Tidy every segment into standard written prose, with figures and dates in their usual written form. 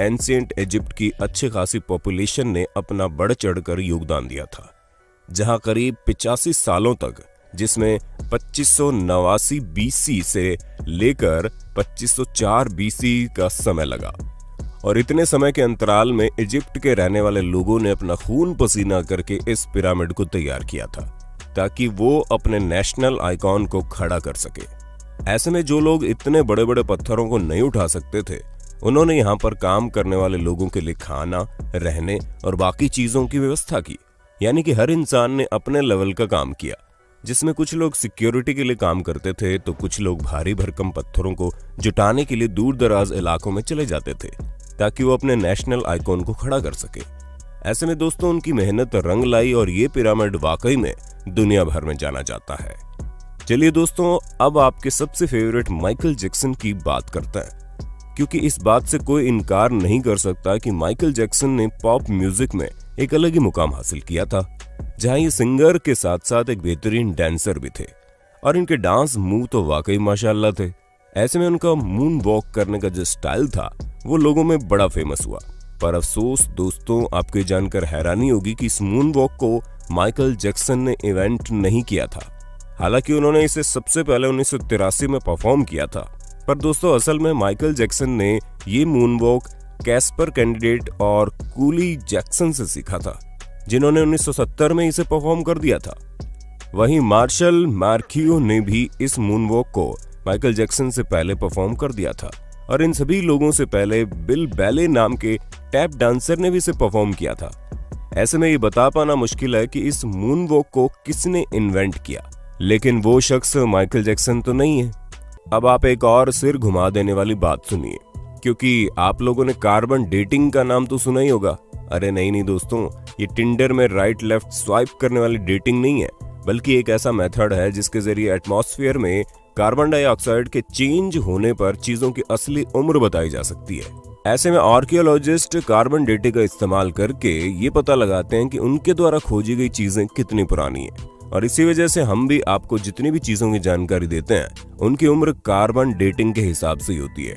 Ancient Egypt की अच्छी खासी पॉपुलेशन ने अपना बढ़ चढ़कर योगदान दिया था, जहां करीब 85 सालों तक, जिसमें 2589 बीसी से लेकर 2504 बीसी का समय लगा। और इतने समय के अंतराल में इजिप्ट के रहने वाले लोगों ने अपना खून पसीना करके इस पिरामिड को तैयार किया था, ताकि वो अपने नेशनल आइकॉन को खड़ा कर सके। ऐसे में जो लोग इतने बड़े बड़े पत्थरों को नहीं उठा सकते थे, उन्होंने यहाँ पर काम करने वाले लोगों के लिए खाना, रहने और बाकी चीजों की व्यवस्था की। यानी कि हर इंसान ने अपने लेवल का काम किया, जिसमें कुछ लोग सिक्योरिटी के लिए काम करते थे, तो कुछ लोग भारी भरकम पत्थरों को जुटाने के लिए दूर दराज इलाकों में चले जाते थे, ताकि वो अपने नेशनल आइकॉन को खड़ा कर सके। ऐसे में दोस्तों उनकी मेहनत रंग लाई और ये पिरामिड वाकई में दुनिया भर में जाना जाता है। चलिए दोस्तों, अब आपके सबसे फेवरेट माइकल जैक्सन की बात करते हैं, क्योंकि इस बात से कोई इनकार नहीं कर सकता कि माइकल जैक्सन ने पॉप म्यूजिक में एक अलग ही मुकाम हासिल किया था, जहां ये सिंगर के साथ साथ एक बेहतरीन डांसर भी थे और इनके डांस मूव तो वाकई माशाल्लाह थे। ऐसे में उनका मून वॉक करने का जो स्टाइल था वो लोगों में बड़ा फेमस हुआ। पर अफसोस दोस्तों, आपको ये जानकर हैरानी होगी कि इस मून वॉक को माइकल जैक्सन ने इवेंट नहीं किया था। हालांकि उन्होंने इसे सबसे पहले 1983 में परफॉर्म किया था, पर दोस्तों असल में माइकल जैक्सन ने ये मून वॉक कैस्पर कैंडिडेट और कूली जैक्सन से सीखा था, जिन्होंने 1970 में इसे परफॉर्म कर दिया था। वहीं मार्शल मार्कियो ने भी इस मून वॉक को माइकल जैक्सन से पहले परफॉर्म कर दिया था, और इन सभी लोगों से पहले बिल बैले नाम के टैप डांसर ने भी इसे परफॉर्म किया था। ऐसे में ये बता पाना मुश्किल है कि इस मून वॉक को किसने इन्वेंट किया, लेकिन वो शख्स माइकल जैक्सन तो नहीं है। अब आप एक और सिर घुमा देने वाली बात सुनिए, क्योंकि आप लोगों ने कार्बन डेटिंग का नाम तो सुना ही होगा। अरे नहीं दोस्तों, ये टिंडर में राइट लेफ्ट स्वाइप करने वाली डेटिंग नहीं है, बल्कि एक ऐसा मेथड है जिसके जरिए एटमॉस्फेयर में कार्बन डाइऑक्साइड के चेंज होने पर चीजों की असली उम्र बताई जा सकती है। ऐसे में आर्कियोलॉजिस्ट कार्बन डेटिंग का इस्तेमाल करके ये पता लगाते हैं कि उनके द्वारा खोजी गई चीजें कितनी पुरानी है, और इसी वजह से हम भी आपको जितनी भी चीजों की जानकारी देते हैं उनकी उम्र कार्बन डेटिंग के हिसाब से ही होती है।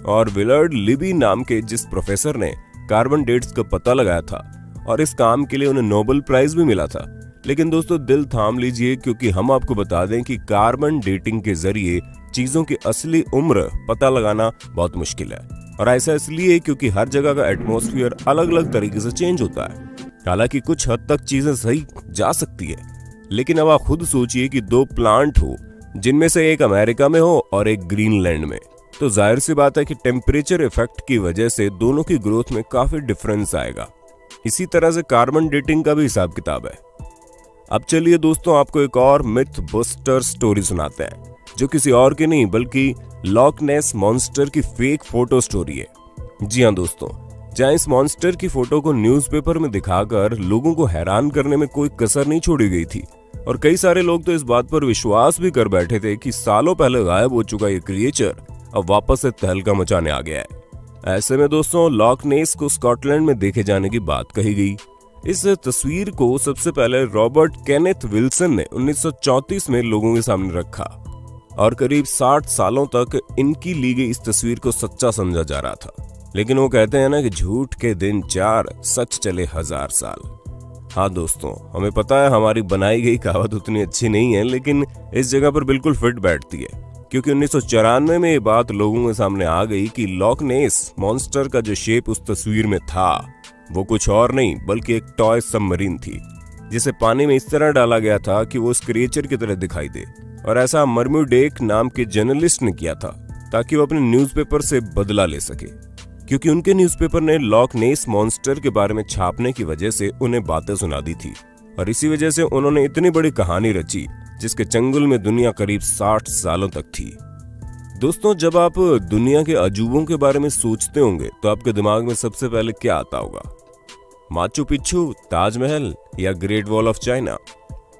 और विलर्ड लिबी नाम के जिस प्रोफेसर ने कार्बन डेट्स का पता लगाया था, और इस काम के लिए उन्हें नोबेल प्राइज भी मिला था। लेकिन दोस्तों दिल थाम लीजिए, क्योंकि हम आपको बता दें कि कार्बन डेटिंग के जरिए चीजों की असली उम्र पता लगाना बहुत मुश्किल है, और ऐसा इसलिए क्योंकि हर जगह का एटमॉस्फेयर अलग अलग तरीके से चेंज होता है। हालांकि कुछ हद तक चीजें सही जा सकती है, लेकिन अब आप खुद सोचिए कि दो प्लांट हो, जिनमें से एक अमेरिका में हो और एक ग्रीनलैंड में, तो जाहिर सी बात है कि टेम्परेचर इफेक्ट की वजह से दोनों की ग्रोथ में काफी डिफरेंस आएगा। इसी तरह से कार्बन डेटिंग का भी हिसाब किताब है। अब चलिए दोस्तों, आपको एक और मिथ बस्टर स्टोरी सुनाते हैं, जो किसी और की नहीं बल्कि लॉक नेस मॉन्स्टर की फेक फोटो स्टोरी है। जी हाँ दोस्तों, जहां इस मॉन्स्टर की फोटो को न्यूज़पेपर में दिखाकर लोगों को हैरान करने में कोई कसर नहीं छोड़ी गई थी, और कई सारे लोग तो इस बात पर विश्वास भी कर बैठे थे कि सालों पहले गायब हो चुका ये क्रिएचर अब वापस से तहलका मचाने आ गया है। ऐसे में दोस्तों लॉक नेस को स्कॉटलैंड में देखे जाने की बात कही गई। इस तस्वीर को सबसे पहले रॉबर्ट केनेथ विल्सन ने 1934 में लोगों के सामने रखा, और करीब 60 सालों तक इनकी ली गई इस तस्वीर को सच्चा समझा जा रहा था। लेकिन वो कहते हैं ना कि झूठ के दिन 4, सच चले 1000 साल। हाँ दोस्तों, हमें पता है हमारी बनाई गई कहावत उतनी अच्छी नहीं है, लेकिन इस जगह पर बिल्कुल फिट बैठती है, क्योंकि 1994 में ये बात लोगों के सामने आ गई कि लॉक नेस मॉन्स्टर का जो शेप उस तस्वीर में था वो कुछ और नहीं बल्कि एक टॉय सबमरीन थी, जिसे पानी में इस तरह डाला गया था कि वो उस क्रिएचर की तरह दिखाई दे। और ऐसा मर्म्यूडेक नाम के जर्नलिस्ट ने किया था, ताकि वो अपने न्यूज़पेपर से बदला ले सके, क्योंकि उनके न्यूज़पेपर ने लॉक नेस मॉन्स्टर के बारे में छापने की वजह से उन्हें बातें सुना दी थी, और इसी वजह से उन्होंने इतनी बड़ी कहानी रची जिसके चंगुल में दुनिया करीब 60 सालों तक थी। दोस्तों, जब आप दुनिया के अजूबों के बारे में सोचते होंगे तो आपके दिमाग में सबसे पहले क्या आता होगा? माचू पिच्चू, ताजमहल या ग्रेट वॉल ऑफ चाइना?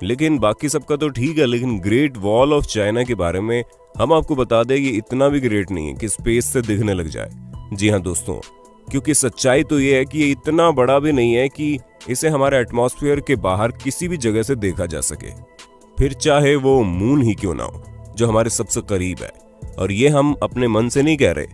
लेकिन बाकी सबका तो ठीक है, लेकिन ग्रेट वॉल ऑफ चाइना के बारे में हम आपको बता दें, ये इतना भी ग्रेट नहीं है कि स्पेस से दिखने लग जाए। जी हाँ दोस्तों, क्योंकि सच्चाई तो ये है कि ये इतना बड़ा भी नहीं है कि इसे हमारे एटमॉस्फेयर के बाहर किसी भी जगह से देखा जा सके, फिर चाहे वो मून ही क्यों ना हो, जो हमारे सबसे करीब है। और ये हम अपने मन से नहीं कह रहे,